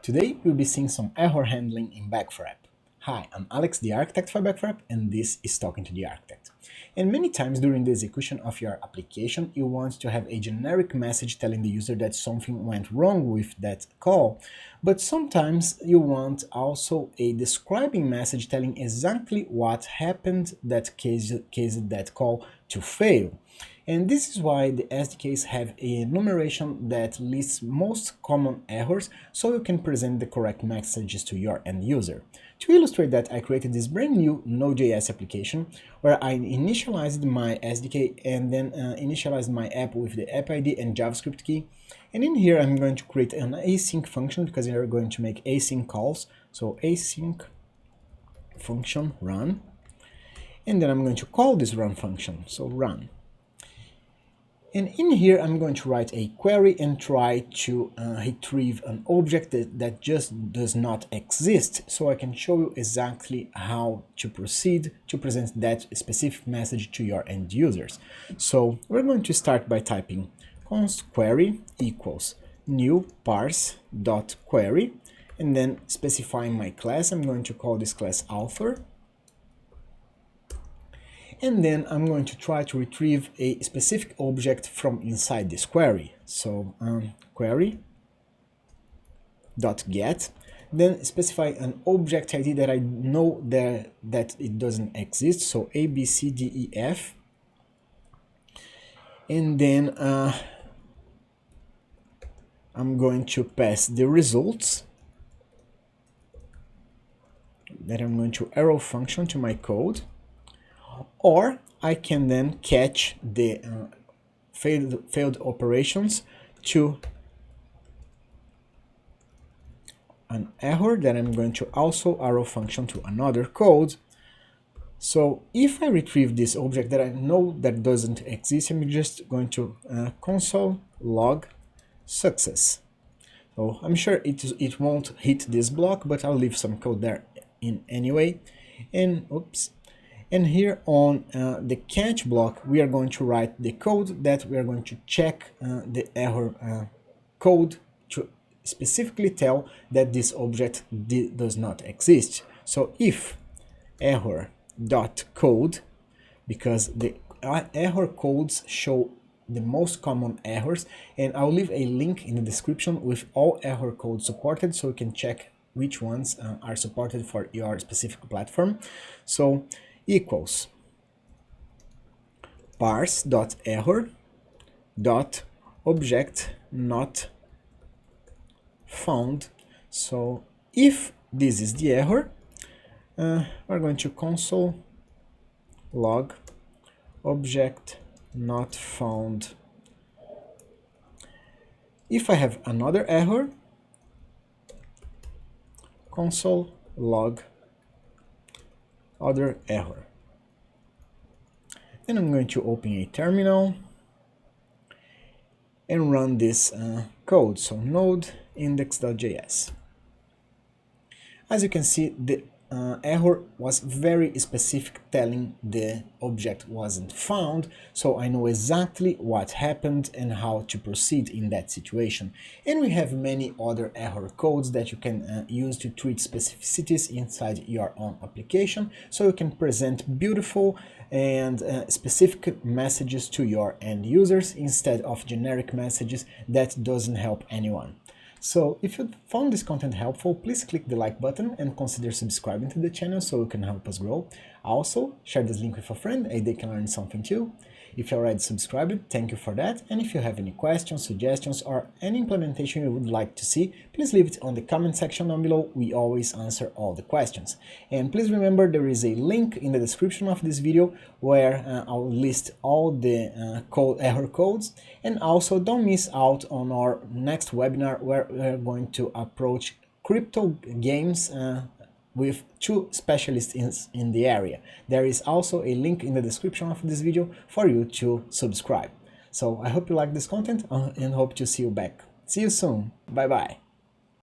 Today we'll be seeing some error handling in Back4app. Hi, I'm Alex, the architect for Back4app, and this is Talking to the Architect. And many times during the execution of your application, you want to have a generic message telling the user that something went wrong with that call, but sometimes you want also a describing message telling exactly what happened that caused that call to fail. And this is why the SDKs have a enumeration that lists most common errors so you can present the correct messages to your end user. To illustrate that, I created this brand new Node.js application where I initialized my SDK and then initialized my app with the app ID and JavaScript key. And in here I'm going to create an async function because we are going to make async calls. So async function run, and then I'm going to call this run function, so run. And in here, I'm going to write a query and try to retrieve an object that just does not exist, so I can show you exactly how to proceed to present that specific message to your end users. So we're going to start by typing const query equals new parse.query, and then specifying my class. I'm going to call this class author. And then I'm going to try to retrieve a specific object from inside this query. So query.get, then specify an object ID that I know that it doesn't exist, so ABCDEF, and then I'm going to pass the results that I'm going to arrow function to my code. Or I can then catch the failed operations to an error that I'm going to also arrow function to another code. So if I retrieve this object that I know that doesn't exist, I'm just going to console log success. So I'm sure it won't hit this block, but I'll leave some code there in anyway. And oops. And here on the catch block, we are going to write the code that we are going to check the error code to specifically tell that this object does not exist. So if error.code, because the error codes show the most common errors, and I'll leave a link in the description with all error codes supported so you can check which ones are supported for your specific platform. So equals parse.error.object not found. So if this is the error, we're going to console log object not found. If I have another error, console log other error. And I'm going to open a terminal and run this code, so node index.js. As you can see, the error was very specific, telling the object wasn't found, so I know exactly what happened and how to proceed in that situation. And we have many other error codes that you can use to treat specificities inside your own application, so you can present beautiful and specific messages to your end users instead of generic messages that doesn't help anyone. So if you found this content helpful, please click the like button and consider subscribing to the channel so you can help us grow. Also, share this link with a friend and they can learn something too. If you're already subscribed, thank you for that. And if you have any questions, suggestions, or any implementation you would like to see, please leave it on the comment section down below. We always answer all the questions. And please remember there is a link in the description of this video where I'll list all the error codes. And also don't miss out on our next webinar where we're going to approach crypto games with two specialists in the area. There is also a link in the description of this video for you to subscribe. So I hope you like this content and hope to see you back. See you soon. Bye bye.